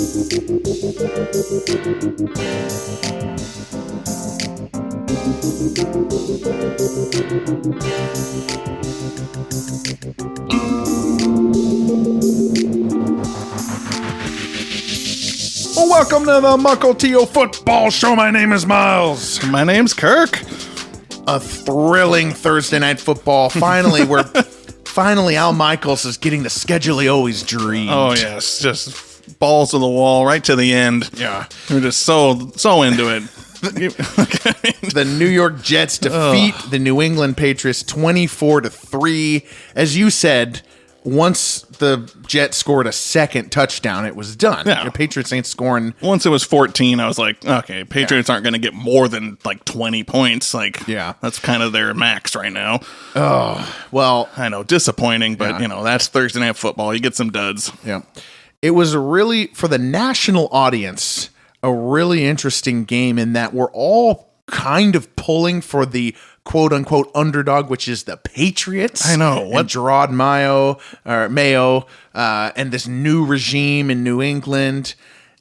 Welcome to the Mukilteo Football Show. My name is Miles. My name's Kirk. A thrilling Thursday night football. Finally, Al Michaels is getting the schedule he always dreamed. Oh, yes. Just balls to the wall right to the end. Yeah. We're just so into it. The New York Jets defeat the New England Patriots 24-3. As you said, once the Jets scored a second touchdown, it was done. Yeah. The Patriots ain't scoring. Once it was 14, I was like, okay, Patriots aren't going to get more than like 20 points. Like, that's kind of their max right now. Oh, well. I know, disappointing, but, that's Thursday Night Football. You get some duds. Yeah. It was really, for the national audience, a really interesting game in that we're all kind of pulling for the quote-unquote underdog, which is the Patriots. I know. What Gerard Mayo, and this new regime in New England.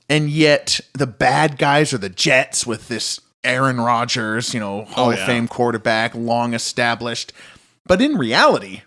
And yet the bad guys are the Jets with this Aaron Rodgers, Hall of Fame quarterback, long established. But in reality,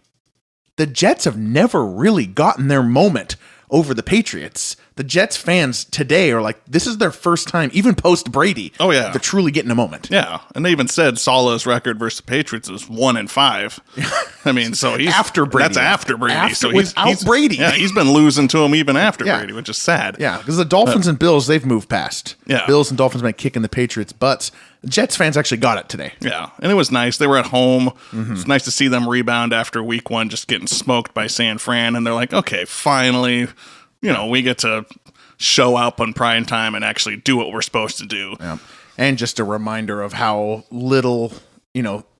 the Jets have never really gotten their moment over the Patriots. The Jets fans today are like, this is their first time, even post Brady. Oh, yeah. They're truly getting a moment. Yeah. And they even said Salah's record versus the Patriots is 1-5. I mean, so he's after Brady. That's after Brady. Without Brady. Yeah, he's been losing to him even after Brady, which is sad. Yeah, because the Dolphins and Bills, they've moved past. Yeah. Bills and Dolphins have been kicking the Patriots' butts. The Jets fans actually got it today. Yeah, and it was nice. They were at home. Mm-hmm. It's nice to see them rebound after week one, just getting smoked by San Fran. And they're like, okay, finally, we get to show up on prime time and actually do what we're supposed to do. Yeah. And just a reminder of how little,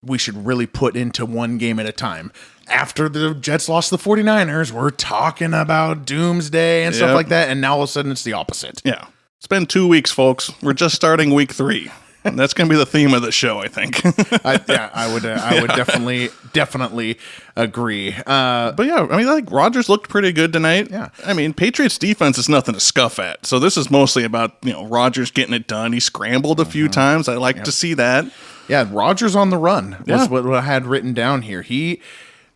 we should really put into one game at a time. After the Jets lost to the 49ers, we're talking about doomsday and stuff like that. And now all of a sudden it's the opposite. Yeah. It's been 2 weeks, folks. We're just starting week 3. And that's going to be the theme of the show, I think. I would definitely agree. But yeah, I mean, I think Rodgers looked pretty good tonight. Yeah. I mean, Patriots defense is nothing to scuff at. So this is mostly about, Rodgers getting it done. He scrambled a few times. I like to see that. Yeah, Rodgers on the run was what I had written down here.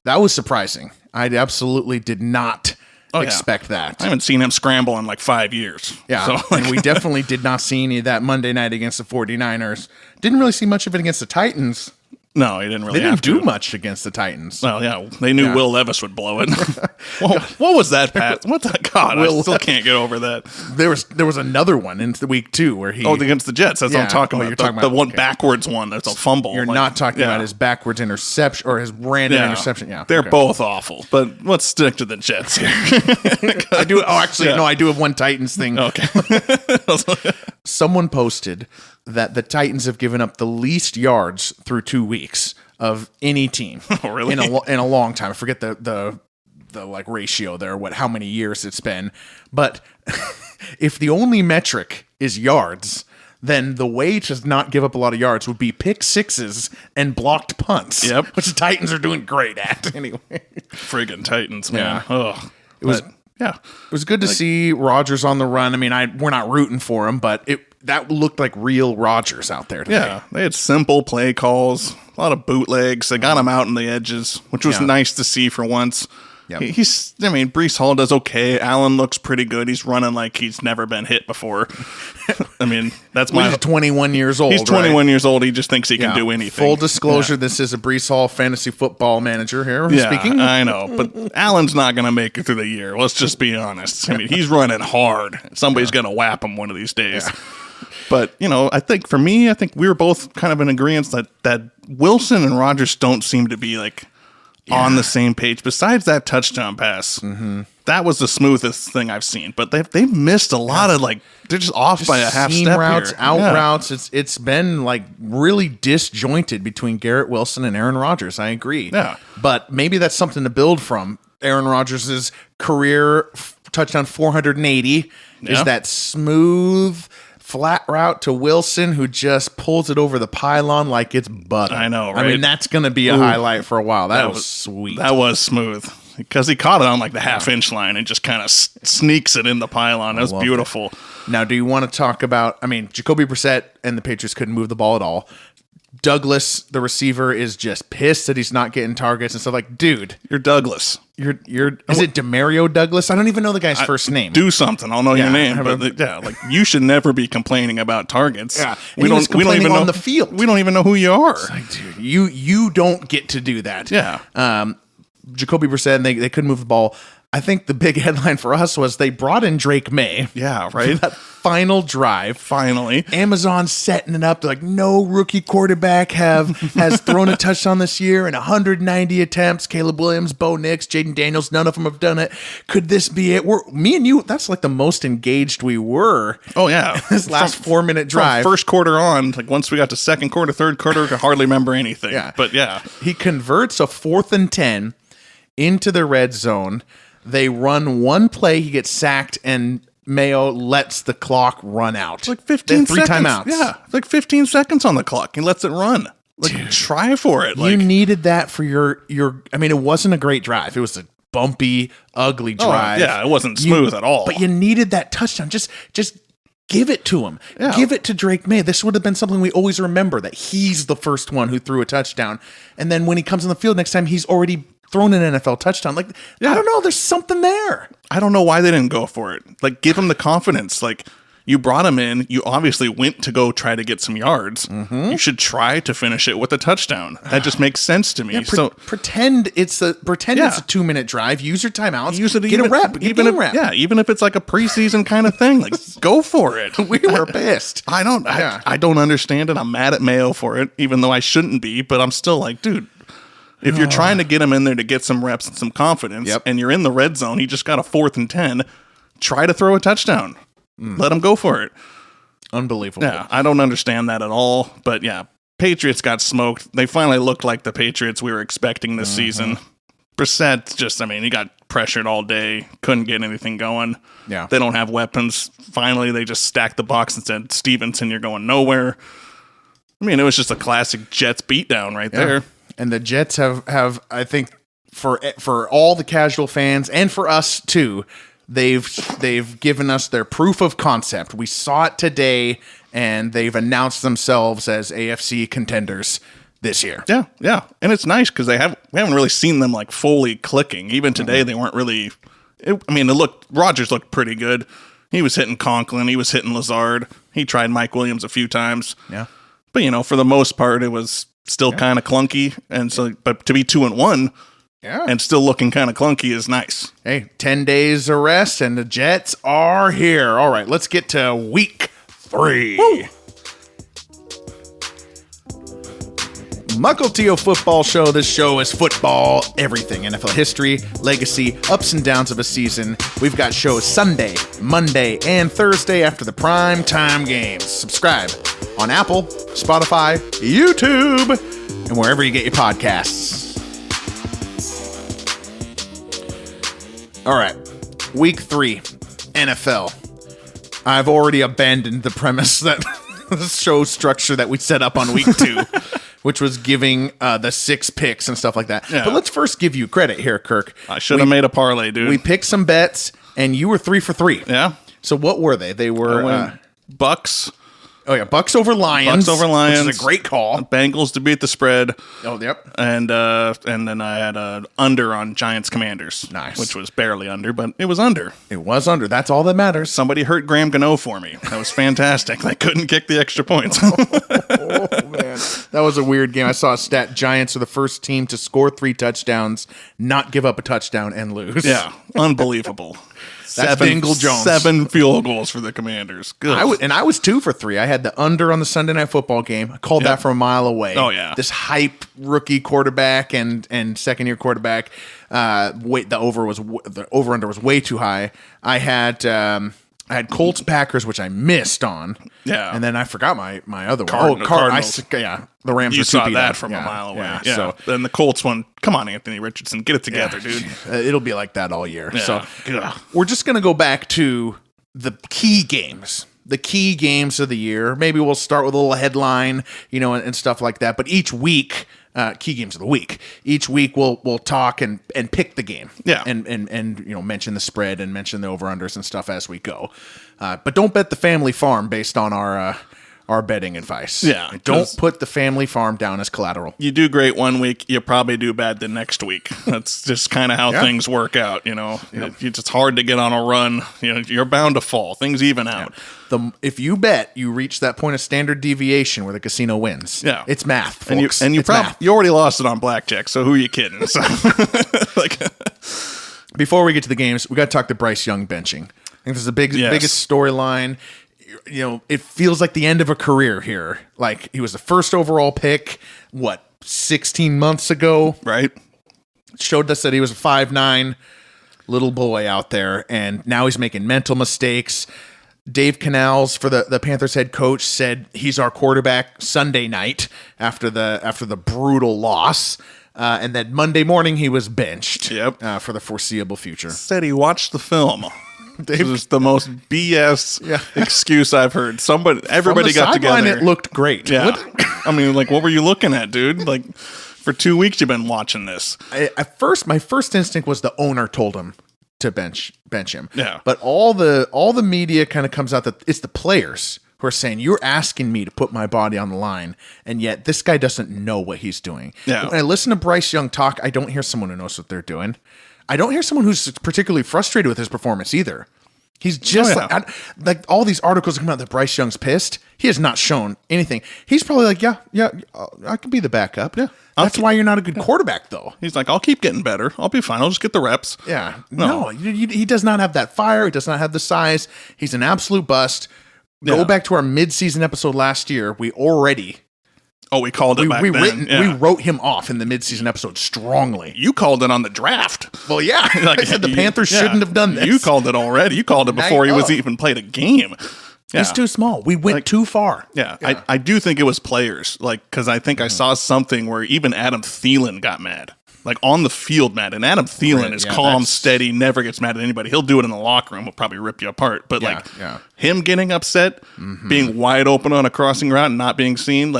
That was surprising. I absolutely did not expect that. I haven't seen him scramble in like 5 years. Yeah, so, and we definitely did not see any of that Monday night against the 49ers. Didn't really see much of it against the Titans. No, he didn't really. They didn't do much against the Titans. Well, yeah, they knew Will Levis would blow it. What was that, Pat? What the God? I still can't get over that. There was another one in the week 2 where he against the Jets. That's what I'm talking about. You're talking about the one backwards one. That's a fumble. You're not talking about his backwards interception or his random interception. Yeah, they're both awful. But let's stick to the Jets here. I do. Oh, actually, no. I do have one Titans thing. Okay. Someone posted that the Titans have given up the least yards through 2 weeks of any team. Oh, really? In a long time. I forget the like ratio there, how many years it's been. But if the only metric is yards, then the way to not give up a lot of yards would be pick sixes and blocked punts. Yep. Which the Titans are doing great at anyway. Friggin' Titans, man. Yeah. Ugh. It was good to see Rodgers on the run. I mean, we're not rooting for him, but that looked like real Rodgers out there today. Yeah, they had simple play calls, a lot of bootlegs. They got him out in the edges, which was nice to see for once. Yep. Breece Hall does okay. Allen looks pretty good. He's running like he's never been hit before. I mean, that's He's 21 years old. He's 21 years old. He just thinks he can do anything. Full disclosure, this is a Breece Hall fantasy football manager here speaking. I know, but Allen's not going to make it through the year. Let's just be honest. I mean, he's running hard. Somebody's going to whap him one of these days. Yeah. But, I think for me, we were both kind of in agreement that Wilson and Rodgers don't seem to be on the same page. Besides that touchdown pass, that was the smoothest thing I've seen. But they've missed a lot of they're just off by a half step routes, here. Out routes. It's been really disjointed between Garrett Wilson and Aaron Rodgers. I agree. Yeah, but maybe that's something to build from. Aaron Rodgers' career touchdown 480 is that smooth flat route to Wilson, who just pulls it over the pylon like it's butter. I know, right? I mean, that's going to be a highlight for a while. That was sweet. That was smooth. because he caught it on like the half-inch line and just kind of sneaks it in the pylon. That was beautiful. Now, do you want to talk about, I mean, Jacoby Brissett and the Patriots couldn't move the ball at all. Douglas, the receiver, is just pissed that he's not getting targets and stuff. Like, dude, you're Douglas. Is it Demario Douglas? I don't even know the guy's first name. Do something. I'll know your name. But like you should never be complaining about targets. Yeah, we don't even know on the field. We don't even know who you are. Like, dude, you don't get to do that. Yeah. Jacoby Brissett, and they couldn't move the ball. I think the big headline for us was they brought in Drake May. Yeah, right. That final drive. Finally. Amazon setting it up. They're like, no rookie quarterback has thrown a touchdown this year in 190 attempts. Caleb Williams, Bo Nix, Jaden Daniels, none of them have done it. Could this be it? Me and you, that's like the most engaged we were. Oh, yeah. This last 4-minute drive. From first quarter on, like once we got to second quarter, third quarter, I could hardly remember anything. Yeah. But yeah. He converts a 4th and 10 into the red zone. They run one play, he gets sacked, and Mayo lets the clock run out. It's like 15 seconds. 3 timeouts. Yeah, it's like 15 seconds on the clock. He lets it run. Like, dude, try for it. You needed that for your. I mean, it wasn't a great drive. It was a bumpy, ugly drive. Yeah, it wasn't smooth at all. But you needed that touchdown. Just give it to him. Yeah. Give it to Drake May. This would have been something we always remember, that he's the first one who threw a touchdown. And then when he comes on the field next time, he's already thrown an NFL touchdown. Like, I don't know. There's something there. I don't know why they didn't go for it. Like, give him the confidence. Like, you brought him in. You obviously went to go try to get some yards. Mm-hmm. You should try to finish it with a touchdown. That just makes sense to me. Yeah, pretend it's a 2-minute drive. Use your timeouts. Get a rep. Even if it's like a preseason kind of thing, like go for it. We were pissed. I don't understand it. I'm mad at Mayo for it, even though I shouldn't be. But I'm still like, dude. If you're trying to get him in there to get some reps and some confidence, and you're in the red zone, he just got a 4th and 10, try to throw a touchdown. Let him go for it. Unbelievable. Yeah, I don't understand that at all. But yeah, Patriots got smoked. They finally looked like the Patriots we were expecting this season. Brissett he got pressured all day, couldn't get anything going. Yeah. They don't have weapons. Finally, they just stacked the box and said, Stevenson, you're going nowhere. I mean, it was just a classic Jets beatdown right there. And the Jets have I think for all the casual fans and for us too, they've given us their proof of concept. We saw it today, and they've announced themselves as AFC contenders this year. Yeah, and it's nice because we haven't really seen them like fully clicking. Even today, they weren't really. Rodgers looked pretty good. He was hitting Conklin, he was hitting Lazard, he tried Mike Williams a few times. Yeah, but for the most part, it was still kind of clunky, and so but to be 2-1 and still looking kind of clunky is nice. Hey, 10 days of rest and the Jets are here. All right, let's get to week 3. Woo! Mukilteo Football Show. This show is football, everything, NFL history, legacy, ups and downs of a season. We've got shows Sunday, Monday, and Thursday after the prime time games. Subscribe on Apple, Spotify, YouTube, and wherever you get your podcasts. All right, week 3, NFL. I've already abandoned the premise that the show structure that we set up on week 2. Which was giving the 6 picks and stuff like that. Yeah. But let's first give you credit here, Kirk. I should have made a parlay, dude. We picked some bets, and you were 3 for 3. Yeah. So what were they? They were Bucks. Oh, yeah. Bucks over Lions. Which is a great call. Bengals to beat the spread. Oh, yep. And then I had an under on Giants Commanders. Nice. Which was barely under, but it was under. It was under. That's all that matters. Somebody hurt Graham Gano for me. That was fantastic. They couldn't kick the extra points. Oh, man. That was a weird game. I saw a stat. Giants are the first team to score 3 touchdowns, not give up a touchdown, and lose. Yeah. Unbelievable. That's Dingle Jones. 7 field goals for the Commanders. Good. I was 2 for 3. I had the under on the Sunday Night Football game. I called that from a mile away. Oh, yeah. This hype rookie quarterback and second-year quarterback. The over-under was way too high. I had Colts Packers, which I missed on. Yeah. And then I forgot my other one. Cardinals. The Rams you were saw that up. from a mile away. Yeah. Yeah. So then the Colts one, come on, Anthony Richardson, get it together, dude. It'll be like that all year. Yeah. So we're just going to go back to the key games. The key games of the year. Maybe we'll start with a little headline, and stuff like that. But each week, key games of the week. Each week we'll talk and pick the game. Yeah. And mention the spread and mention the over-unders and stuff as we go. But don't bet the family farm based on our betting advice. Yeah. And don't put the family farm down as collateral. You do great one week, you probably do bad the next week. That's just kind of how things work out, It's hard to get on a run. You're bound to fall. Things even out. If you bet, you reach that point of standard deviation where the casino wins. Yeah. It's math, folks. And you already lost it on blackjack, so who are you kidding? So, before we get to the games, we got to talk to Bryce Young benching. I think this is the biggest storyline. It feels like the end of a career here. Like, he was the first overall pick, 16 months ago? Right. Showed us that he was a 5'9" little boy out there, and now he's making mental mistakes. Dave Canals, for the Panthers head coach, said he's our quarterback Sunday night after the brutal loss. And then Monday morning, he was benched for the foreseeable future. Said he watched the film. This is the most BS excuse I've heard. Everybody got together. It looked great. Yeah. What were you looking at, dude? For 2 weeks you've been watching this. My first instinct was the owner told him to bench him. Yeah. But all the media kind of comes out that it's the players who are saying, you're asking me to put my body on the line, and yet this guy doesn't know what he's doing. Yeah. When I listen to Bryce Young talk, I don't hear someone who knows what they're doing. I don't hear someone who's particularly frustrated with his performance either. He's just like all these articles come out that Bryce Young's pissed. He has not shown anything. He's probably like, I could be the backup. Yeah. That's why you're not a good quarterback, though. He's like, I'll keep getting better. I'll be fine. I'll just get the reps. Yeah. No, he does not have that fire. He does not have the size. He's an absolute bust. Go back to our mid-season episode last year. We already... we called it back then. We wrote him off in the midseason episode strongly. You called it on the draft. Well, yeah. I said the Panthers shouldn't have done this. You called it already. You called it before he was even played a game. Yeah. He's too small. We went too far. Yeah. I do think it was players. Because I think I saw something where even Adam Thielen got mad. On the field mad. And Adam Thielen is calm, steady, never gets mad at anybody. He'll do it in the locker room. He'll probably rip you apart. But him getting upset, being wide open on a crossing route and not being seen,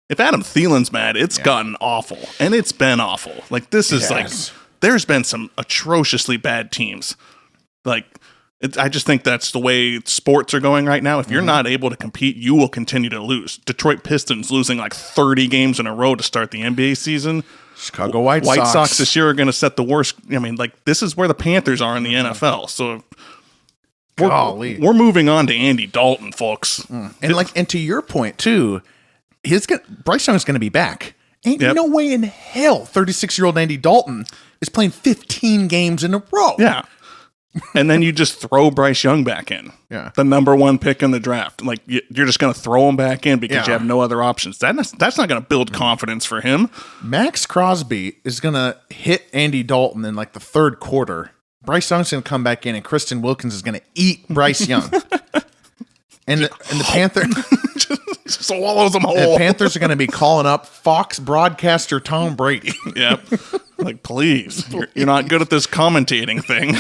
if Adam Thielen's mad, it's gotten awful. And it's been awful. This is there's been some atrociously bad teams. I just think that's the way sports are going right now. If you're not able to compete, you will continue to lose. Detroit Pistons losing 30 games in a row to start the NBA season. Chicago White Sox this year are going to set the worst. This is where the Panthers are in the NFL. So we're moving on to Andy Dalton, folks. And to your point, too, Bryce Young is going to be back. Ain't no way in hell 36-year-old Andy Dalton is playing 15 games in a row. Yeah. And then you just throw Bryce Young back in. Yeah. The number one pick in the draft. You're just going to throw him back in because you have no other options. That's not going to build confidence for him. Max Crosby is going to hit Andy Dalton in the third quarter. Bryce Young's going to come back in, and Kristen Wilkins is going to eat Bryce Young. And the Panther swallows them whole. The Panthers are going to be calling up Fox broadcaster Tom Brady. Yep. Please, you're not good at this commentating thing.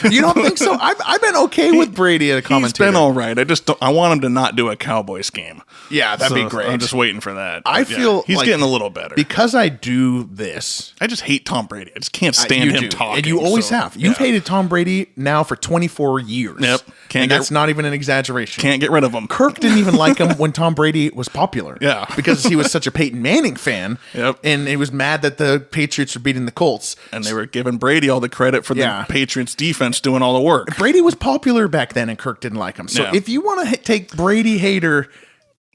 You don't think so? I've been okay with Brady at a commentator. He's been all right. I want him to not do a Cowboys game. Yeah, that'd be great. I'm just waiting for that. I feel he's getting a little better. Because I do this. I just hate Tom Brady. I just can't stand him talking. And you always have. You've hated Tom Brady now for 24 years. Yep. That's not even an exaggeration. Can't get rid of him. Kirk didn't even like him when Tom Brady was popular. Yeah. Because he was such a Peyton Manning fan. Yep. And he was mad that the Patriots were beating the Colts. And they were giving Brady all the credit for the Patriots defense doing all the work. Brady was popular back then, and Kirk didn't like him. So if you want to take Brady hater,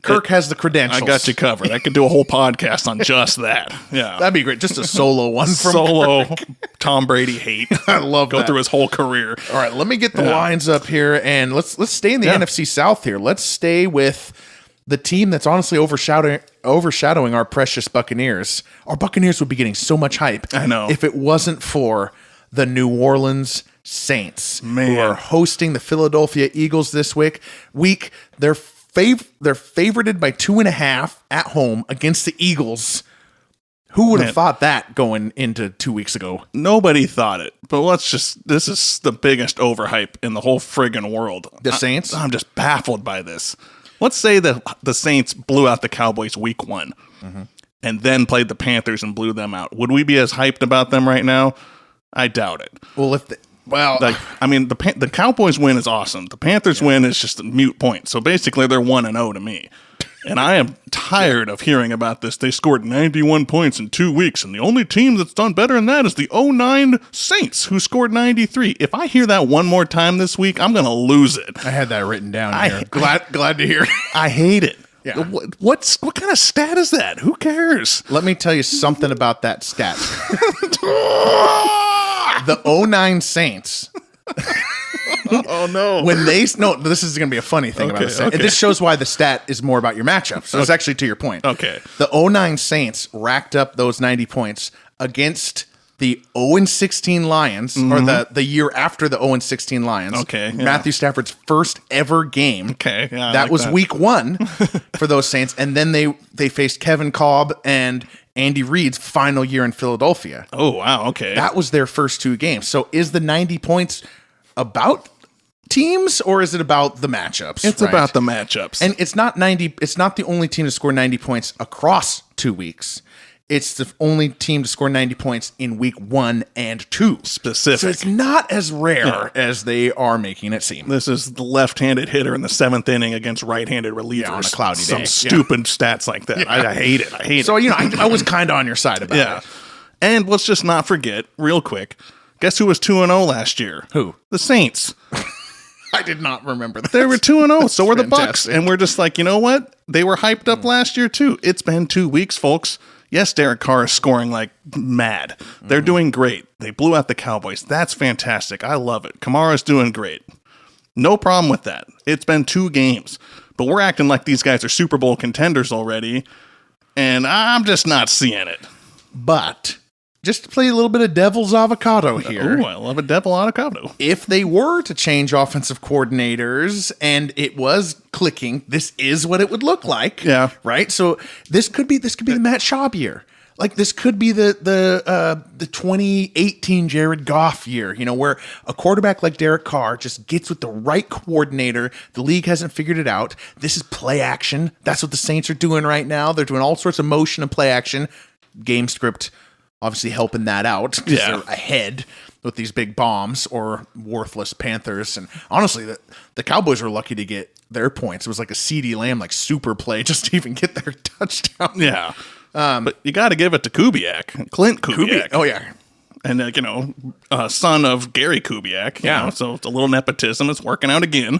Kirk has the credentials. I got you covered. I could do a whole podcast on just that. Yeah, that'd be great. Just a solo one from Kirk. Tom Brady hate. I love Go through his whole career. All right, let me get the lines up here, and let's stay in the NFC South here. Let's stay with the team that's honestly overshadowing our precious Buccaneers. Our Buccaneers would be getting so much hype. I know. If it wasn't for the New Orleans Saints, Man. who are hosting the Philadelphia Eagles this week. They're favorited by 2.5 at home against the Eagles. Who would have thought that going into 2 weeks ago? Nobody thought it. But this is the biggest overhype in the whole friggin' world. The Saints? I'm just baffled by this. Let's say that the Saints blew out the Cowboys week 1. Mm-hmm. and then played the Panthers and blew them out. Would we be as hyped about them right now? I doubt it. Well, the Cowboys win is awesome. The Panthers win is just a moot point. So basically, they're 1-0 to me. And I am tired of hearing about this. They scored 91 points in 2 weeks, and the only team that's done better than that is the 2009 Saints, who scored 93. If I hear that one more time this week, I'm going to lose it. I had that written down here. Glad to hear. I hate it. Yeah. What kind of stat is that? Who cares? Let me tell you something about that stat. The 2009 Saints. Oh no! This is going to be a funny thing about this. Okay. This shows why the stat is more about your matchup. So it's actually to your point. Okay. The 2009 Saints racked up those 90 points against the 0-16 Lions, or the year after the 0-16 Lions. Okay. Yeah. Matthew Stafford's first ever game. Okay. Yeah, that was week 1 for those Saints, and then they faced Kevin Kolb and Andy Reid's final year in Philadelphia. Oh wow! Okay. That was their first 2 games. So is the 90 points about teams, or is it about the matchups? It's about the matchups. And it's not the only team to score 90 points across 2 weeks. It's the only team to score 90 points in week 1 and 2. Specific. So it's not as rare as they are making it seem. This is the left-handed hitter in the 7th inning against right-handed relievers on a cloudy day. Some stupid stats like that. I hate it. So, I was kind of on your side about it. And let's just not forget, real quick, guess who was 2-0 last year? Who? The Saints. I did not remember that. They were 2-0, so were the Bucks. fantastic. And we're just like, you know what? They were hyped up last year, too. It's been 2 weeks, folks. Yes, Derek Carr is scoring like mad. They're doing great. They blew out the Cowboys. That's fantastic. I love it. Kamara's doing great. No problem with that. It's been 2 games. But we're acting like these guys are Super Bowl contenders already, and I'm just not seeing it. But just to play a little bit of devil's avocado here. Oh, I love a devil avocado. If they were to change offensive coordinators and it was clicking, this is what it would look like. Yeah. Right? So this could be the Matt Schaub year. Like this could be the 2018 Jared Goff year, where a quarterback like Derek Carr just gets with the right coordinator. The league hasn't figured it out. This is play action. That's what the Saints are doing right now. They're doing all sorts of motion and play action. Game script obviously helping that out because they're ahead with these big bombs or worthless Panthers. And honestly, the Cowboys were lucky to get their points. It was like a CeeDee Lamb, super play just to even get their touchdown. Yeah. But you got to give it to Kubiak, Clint Kubiak. Oh, yeah. And, son of Gary Kubiak. So it's a little nepotism. It's working out again.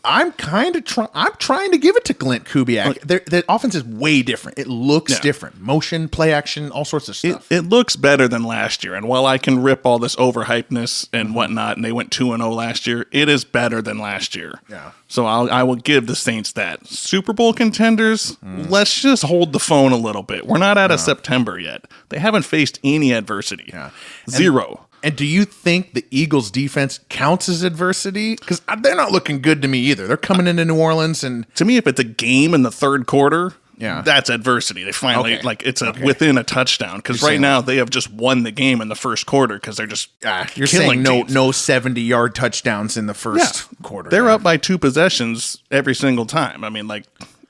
I'm trying to give it to Clint Kubiak. The offense is way different. It looks different. Motion, play action, all sorts of stuff. It looks better than last year. And while I can rip all this overhypeness and whatnot, and they went 2-0 last year, it is better than last year. Yeah. So I will give the Saints that. Super Bowl contenders, let's just hold the phone a little bit. We're not out of September yet. They haven't faced any adversity. Yeah. Zero. And do you think the Eagles' defense counts as adversity? Because they're not looking good to me either. They're coming into New Orleans, and to me, if it's a game in the third quarter, Yeah. That's adversity. They finally, Okay. like, it's within a touchdown. Because right now, they have just won the game in the first quarter because they're just you're killing saying teams. no 70-yard touchdowns in the first quarter. They're up by 2 possessions every single time. I mean, like,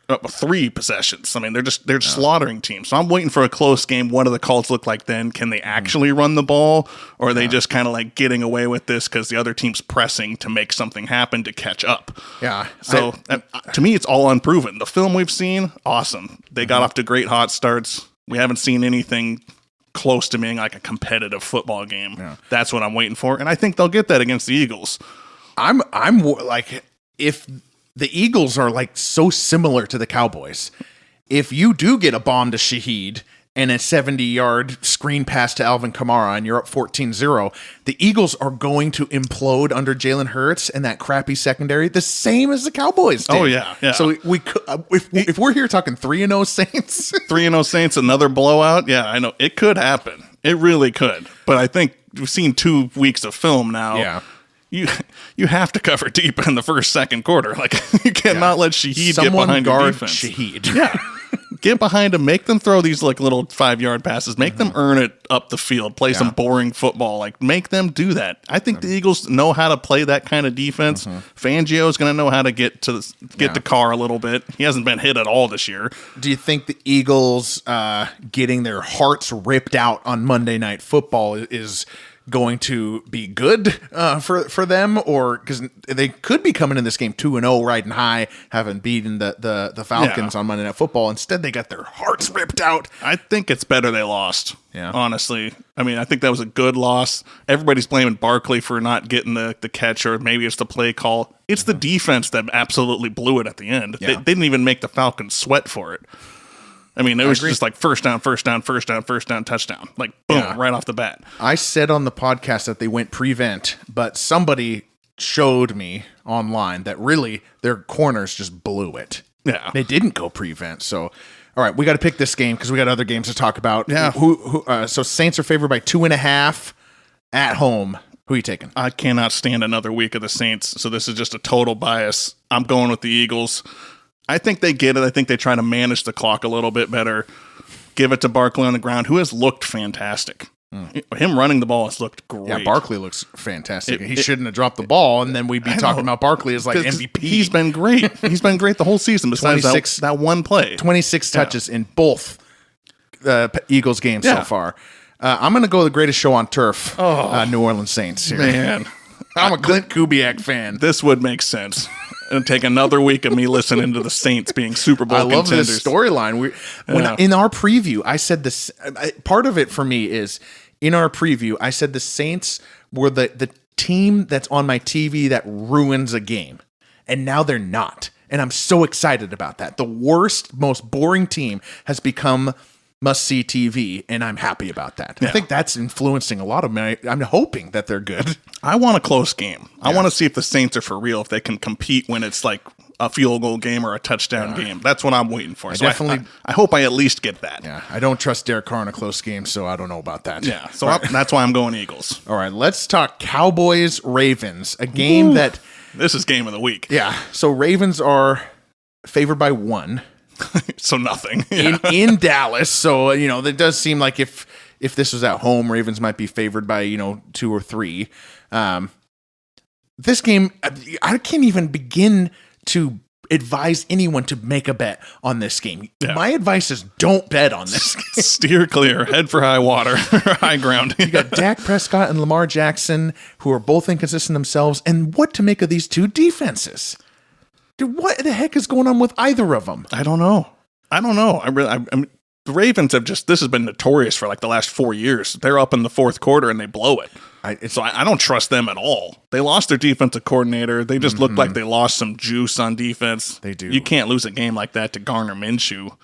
up 3 possessions. I mean, they're slaughtering teams. So I'm waiting for a close game. What do the calls look like then? Can they actually run the ball? Or are they just kind of like getting away with this because the other team's pressing to make something happen to catch up? Yeah. So to me, it's all unproven. The film we've seen, awesome. They got off to great hot starts. We haven't seen anything close to being like a competitive football game. Yeah. That's what I'm waiting for. And I think they'll get that against the Eagles. I'm like, if the Eagles are like so similar to the Cowboys, if you do get a bomb to Shaheed and a 70-yard screen pass to Alvin Kamara and you're up 14-0, the Eagles are going to implode under Jalen Hurts and that crappy secondary, the same as the Cowboys did. Oh, yeah. So we could, if we're here talking 3-0 Saints. 3-0 Saints, another blowout. Yeah, I know. It could happen. It really could. But I think we've seen 2 weeks of film now. Yeah. You have to cover deep in the first, second quarter. Like, you cannot let Shaheed get behind your defense. Shaheed. Yeah. Get behind them, make them throw these like little 5-yard passes, make them earn it up the field, play some boring football, like make them do that. I think the Eagles know how to play that kind of defense. Fangio is going to know how to get to Carr a little bit. He hasn't been hit at all this year. Do you think the Eagles getting their hearts ripped out on Monday Night Football is going to be good for them, or because they could be coming in this game 2-0 riding high, having beaten the Falcons on Monday Night Football? Instead, they got their hearts ripped out. I think it's better they lost. Yeah, honestly, I mean, I think that was a good loss. Everybody's blaming Barkley for not getting the catch, or maybe it's the play call. It's the defense that absolutely blew it at the end. They didn't even make the Falcons sweat for it. I mean, it was just like first down, touchdown. Like, boom, right off the bat. I said on the podcast that they went prevent, but somebody showed me online that really their corners just blew it. Yeah. They didn't go prevent. So, all right, we got to pick this game because we got other games to talk about. Yeah. So Saints are favored by 2.5 at home. Who are you taking? I cannot stand another week of the Saints, so this is just a total bias. I'm going with the Eagles. I think they get it. I think they try to manage the clock a little bit better. Give it to Barkley on the ground, who has looked fantastic. Him running the ball has looked great. Yeah, Barkley looks fantastic. He shouldn't have dropped the ball, and then we'd be talking about Barkley as like MVP. He's been great. He's been great the whole season, besides that one play. 26 touches in both Eagles games so far. I'm going to go the greatest show on turf, New Orleans Saints here. Man. I'm a Clint Kubiak fan. This would make sense. And take another week of me listening to the Saints being Super Bowl contenders. I love this storyline. In our preview, I said this. Part of it for me is in our preview, I said the Saints were the team that's on my TV that ruins a game, and now they're not. And I'm so excited about that. The worst, most boring team has become must-see TV, and I'm happy about that. Yeah. I think that's influencing a lot of me. I'm hoping that they're good. I want a close game. I want to see if the Saints are for real, if they can compete when it's like a field goal game or a touchdown game. That's what I'm waiting for. I hope I at least get that. Yeah, I don't trust Derek Carr in a close game, so I don't know about that. Yeah, so that's why I'm going Eagles. All right, let's talk Cowboys-Ravens, a game that... This is game of the week. Yeah, so Ravens are favored by 1. So nothing in Dallas. So that does seem like if this was at home, Ravens might be favored by 2 or 3. This game, I can't even begin to advise anyone to make a bet on this game. Yeah. My advice is don't bet on this. Steer clear, head for high water, high ground. You got Dak Prescott and Lamar Jackson, who are both inconsistent themselves, and what to make of these two defenses? Dude, what the heck is going on with either of them? I don't know. I mean, the Ravens have this has been notorious for like the last 4 years. They're up in the fourth quarter and they blow it. So I don't trust them at all. They lost their defensive coordinator. They just look like they lost some juice on defense. They do. You can't lose a game like that to Garner Minshew.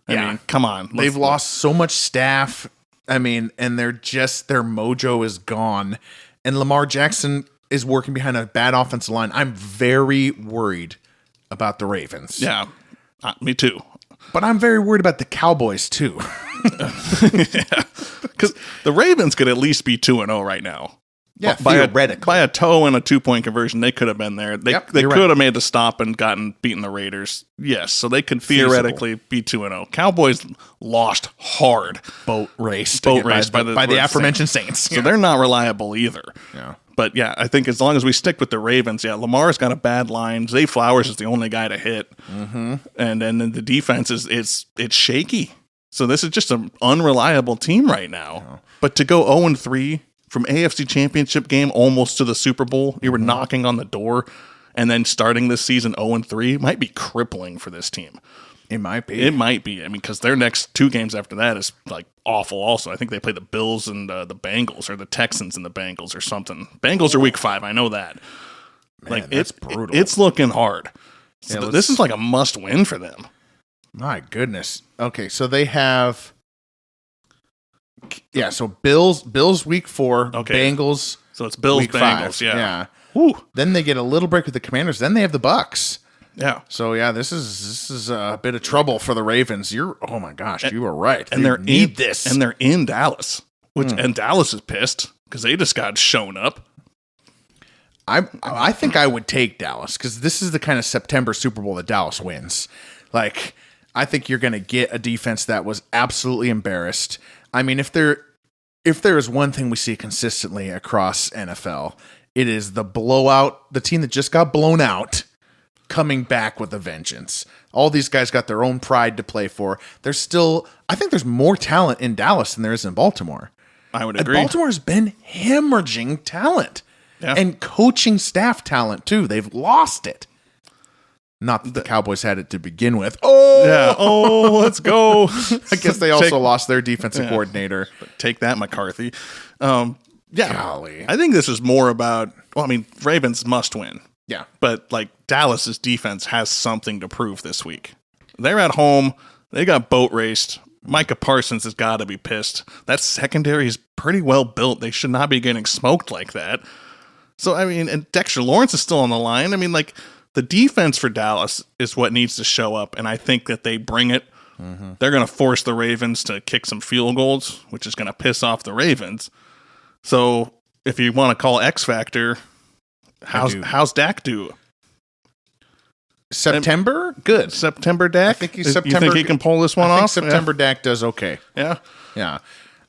I mean, come on. They've lost so much staff. I mean, and their mojo is gone. And Lamar Jackson is working behind a bad offensive line. I'm very worried about the Ravens. Yeah, me too. But I'm very worried about the Cowboys too. Because the Ravens could at least be 2-0 right now. Yeah, theoretically. By a toe and a 2-point conversion, they could have been there. They could have made the stop and beaten the Raiders. Yes, so they could theoretically be 2-0. Cowboys lost hard. Boat raced by the aforementioned Saints. So they're not reliable either. Yeah. But yeah, I think as long as we stick with the Ravens, Lamar's got a bad line. Zay Flowers is the only guy to hit. Mm-hmm. And then the defense it's shaky. So this is just an unreliable team right now. Yeah. But to go 0-3 from AFC Championship game almost to the Super Bowl, you were knocking on the door, and then starting this season 0-3 might be crippling for this team. It might be. It might be. I mean, because their next 2 games after that is like awful also. I think they play the Bills and the Bengals, or the Texans and the Bengals or something. Bengals are week 5. I know that. Man, that's brutal. It's looking hard. So this is like a must win for them. My goodness. Okay, so they have... Yeah, so Bills week 4, Bengals. So it's Bills, week Bengals, 5. Yeah. Woo. Then they get a little break with the Commanders. Then they have the Bucks. Yeah. So this is a bit of trouble for the Ravens. You were right. And they're in Dallas, and Dallas is pissed because they just got shown up. I think I would take Dallas because this is the kind of September Super Bowl that Dallas wins. Like, I think you're going to get a defense that was absolutely embarrassed. I mean, if there is one thing we see consistently across NFL, it is the team that just got blown out coming back with a vengeance. All these guys got their own pride to play for. I think there's more talent in Dallas than there is in Baltimore. I would agree. Baltimore's been hemorrhaging talent and coaching staff talent too. They've lost it. Not that the Cowboys had it to begin with. Oh, yeah. Oh, let's go. I guess they also lost their defensive coordinator. Take that, McCarthy. Golly. I think this is more about, Ravens must win. Yeah. But Dallas's defense has something to prove this week. They're at home. They got boat raced. Micah Parsons has got to be pissed. That secondary is pretty well built. They should not be getting smoked like that. So, and Dexter Lawrence is still on the line. The defense for Dallas is what needs to show up, and I think that they bring it. Mm-hmm. They're going to force the Ravens to kick some field goals, which is going to piss off the Ravens. So, if you want to call X Factor, how's Dak do? September? Good. September Dak? I think he's September. You think he can pull this one off? September Dak does okay. Yeah? Yeah.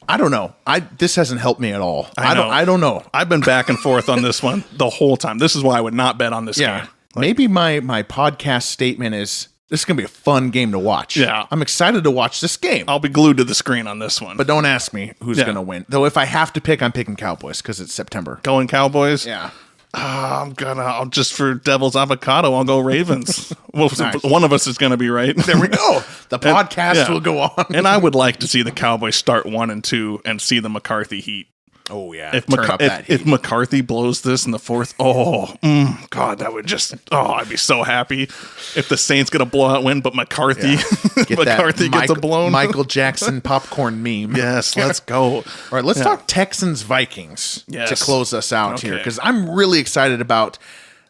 I don't know. This hasn't helped me at all. I don't know. I've been back and forth on this one the whole time. This is why I would not bet on this game. Maybe my podcast statement is, this is going to be a fun game to watch. Yeah. I'm excited to watch this game. I'll be glued to the screen on this one. But don't ask me who's going to win. Though if I have to pick, I'm picking Cowboys because it's September. Going Cowboys? Yeah. I'll just for devil's avocado, I'll go Ravens. Well, Nice. One of us is going to be right. There we go. The podcast will go on. And I would like to see the Cowboys start 1-2 and see the McCarthy heat. Oh, yeah. If McCarthy blows this in the fourth, God, that would just, I'd be so happy. If the Saints get a blowout win, but McCarthy gets a blown. Michael Jackson popcorn meme. Yes, let's go. All right, let's talk Texans Vikings to close us out here, because I'm really excited about,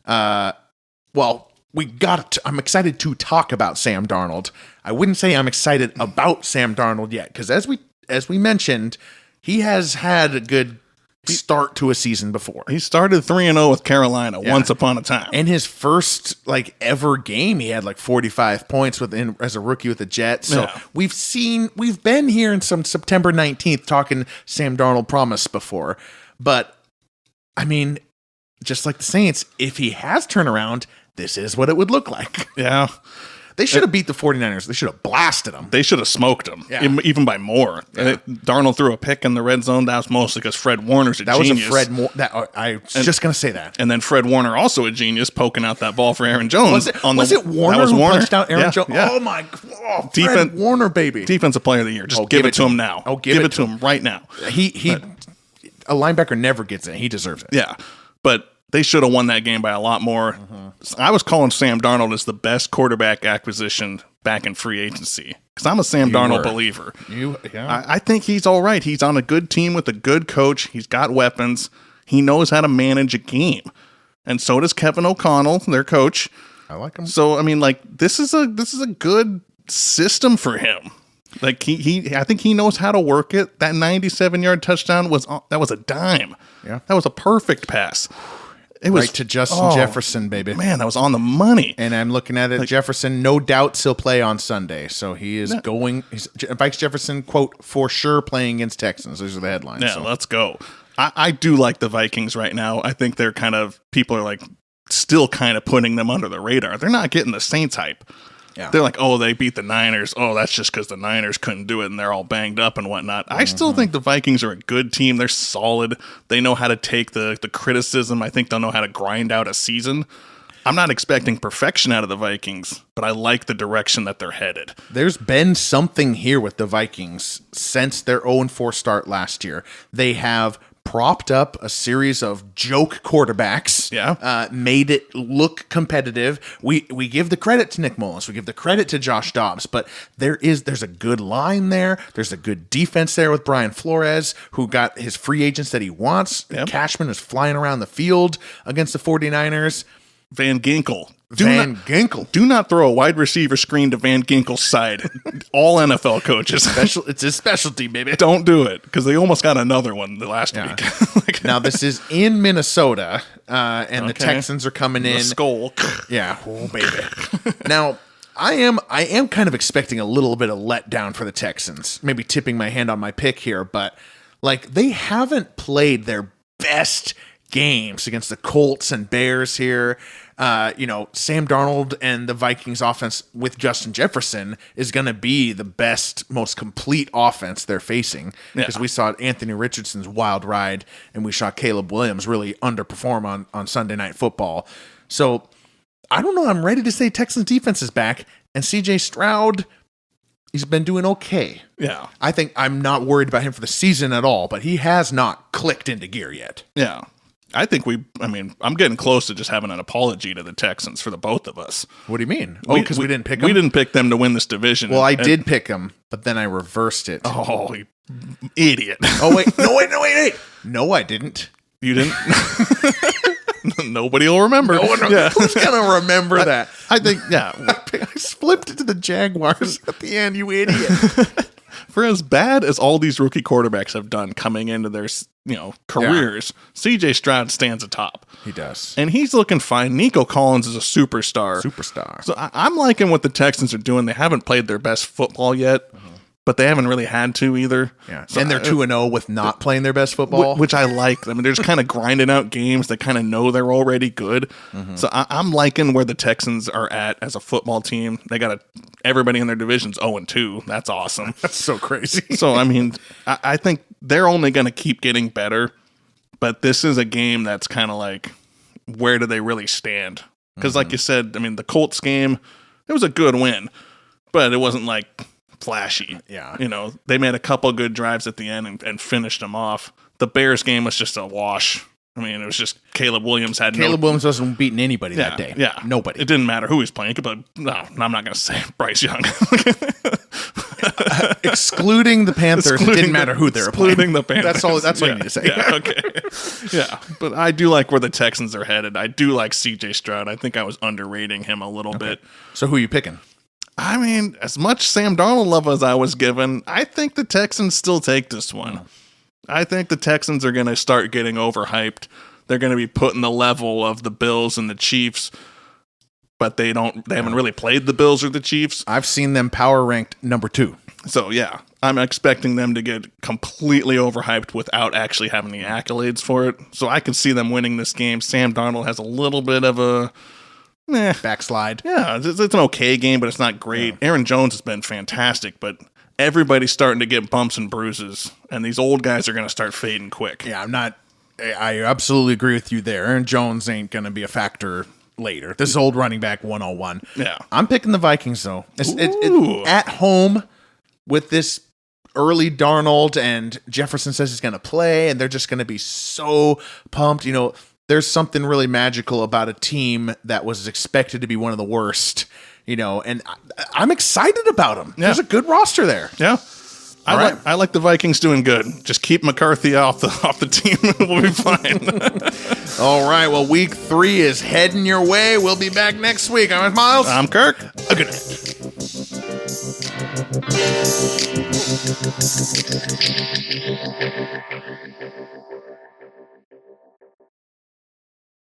I'm excited to talk about Sam Darnold. I wouldn't say I'm excited about Sam Darnold yet, because as we mentioned, he has had a good start to a season before. He started 3-0 with Carolina once upon a time. In his first ever game, he had 45 points as a rookie with the Jets. So we've been here in some September 19th talking Sam Darnold promise before. But just like the Saints, if he has turned around, this is what it would look like. Yeah. They should have beat the 49ers. They should have blasted them. They should have smoked them, even by more. Yeah. Darnold threw a pick in the red zone. That was mostly because Fred Warner's a genius. I was just going to say that. And then Fred Warner, also a genius, poking out that ball for Aaron Jones. Was it Warner who punched out Aaron Jones? Yeah. Oh, my God. Fred Warner, baby. Defensive player of the year. Just give it to him now. Give it to him right now. A linebacker never gets it. He deserves it. Yeah. But they should have won that game by a lot more. Mm-hmm. I was calling Sam Darnold as the best quarterback acquisition back in free agency because I'm a Sam Darnold believer. I think he's all right. He's on a good team with a good coach. He's got weapons. He knows how to manage a game. And so does Kevin O'Connell, their coach. I like him. So, this is a good system for him. I think he knows how to work it. That 97-yard touchdown was a dime. Yeah. That was a perfect pass. It was right to Justin Jefferson, baby. Man, that was on the money. And I'm looking at it. Jefferson, no doubt, he'll play on Sunday. So he is going. Vikes Jefferson, quote, for sure playing against Texans. Those are the headlines. Yeah, let's go. I do like the Vikings right now. I think they're people are still kind of putting them under the radar. They're not getting the Saints hype. Yeah. They're they beat the Niners. Oh, that's just because the Niners couldn't do it and they're all banged up and whatnot. I still think the Vikings are a good team. They're solid. They know how to take the criticism. I think they'll know how to grind out a season. I'm not expecting perfection out of the Vikings, but I like the direction that they're headed. There's been something here with the Vikings since their 0-4 start last year. They have propped up a series of joke quarterbacks, made it look competitive. We give the credit to Nick Mullins. We give the credit to Josh Dobbs, but there's a good line there. There's a good defense there with Brian Flores, who got his free agents that he wants. Yep. Cashman is flying around the field against the 49ers. Van Ginkel. Do not throw a wide receiver screen to Van Ginkel's side. All NFL coaches. It's his specialty, baby. Don't do it, because they almost got another one the last week. Now, this is in Minnesota, and the Texans are coming in. The skull. Yeah. Oh, baby. Now, I am kind of expecting a little bit of letdown for the Texans. Maybe tipping my hand on my pick here, but like they haven't played their best games against the Colts and Bears here. Sam Darnold and the Vikings offense with Justin Jefferson is going to be the best, most complete offense they're facing because we saw Anthony Richardson's wild ride and we saw Caleb Williams really underperform on Sunday Night Football. So I don't know. I'm ready to say Texans defense is back, and CJ Stroud, he's been doing okay. Yeah. I think I'm not worried about him for the season at all, but he has not clicked into gear yet. Yeah. I think I'm getting close to just having an apology to the Texans for the both of us. What do you mean? Oh, because we didn't pick them? We didn't pick them to win this division. Well, I did pick them, but then I reversed it. Oh, you idiot. Oh, wait. No, No, I didn't. You didn't? Nobody will remember. Who's going to remember that? I think, I flipped it to the Jaguars at the end, you idiot. For as bad as all these rookie quarterbacks have done coming into their careers, CJ Stroud stands atop. He does. And he's looking fine. Nico Collins is a superstar. So I'm liking what the Texans are doing. They haven't played their best football yet, but they haven't really had to either. Yeah. So and they're 2-0 with not playing their best football. Which I like. I mean, they're just kind of grinding out games. They kind of know they're already good. Mm-hmm. So I'm liking where the Texans are at as a football team. They got everybody in their division's 0-2. That's awesome. That's so crazy. So, I mean, I think they're only going to keep getting better. But this is a game that's kind of like, where do they really stand? Because like you said, I mean, the Colts game, it was a good win. But it wasn't like flashy. Yeah. They made a couple good drives at the end and finished them off. The Bears game was just a wash. I mean, it was just Caleb Williams Williams wasn't beating anybody that day. Yeah. Nobody. It didn't matter who he was playing. But no, I'm not going to say Bryce Young. Excluding the Panthers, it didn't matter who they were playing. Excluding the Panthers. That's all you need to say. Yeah, okay. Yeah, but I do like where the Texans are headed. I do like CJ Stroud. I think I was underrating him a little bit. So who are you picking? I mean, as much Sam Darnold love as I was given, I think the Texans still take this one. I think the Texans are going to start getting overhyped. They're going to be put in the level of the Bills and the Chiefs, but they haven't really played the Bills or the Chiefs. I've seen them power ranked number 2. So yeah, I'm expecting them to get completely overhyped without actually having the accolades for it. So I can see them winning this game. Sam Darnold has a little bit of a backslide. Yeah, it's an okay game, but it's not great. Yeah. Aaron Jones has been fantastic, but everybody's starting to get bumps and bruises, and these old guys are going to start fading quick. Yeah, I absolutely agree with you there. Aaron Jones ain't going to be a factor later. This is old running back 101. Yeah. I'm picking the Vikings, though. It's at home with this early Darnold, and Jefferson says he's going to play, and they're just going to be so pumped. There's something really magical about a team that was expected to be one of the worst, and I'm excited about them. Yeah. There's a good roster there. Yeah. I like the Vikings doing good. Just keep McCarthy off the team and we'll be fine. All right. Well, week 3 is heading your way. We'll be back next week. I'm Miles. I'm Kirk. A good night.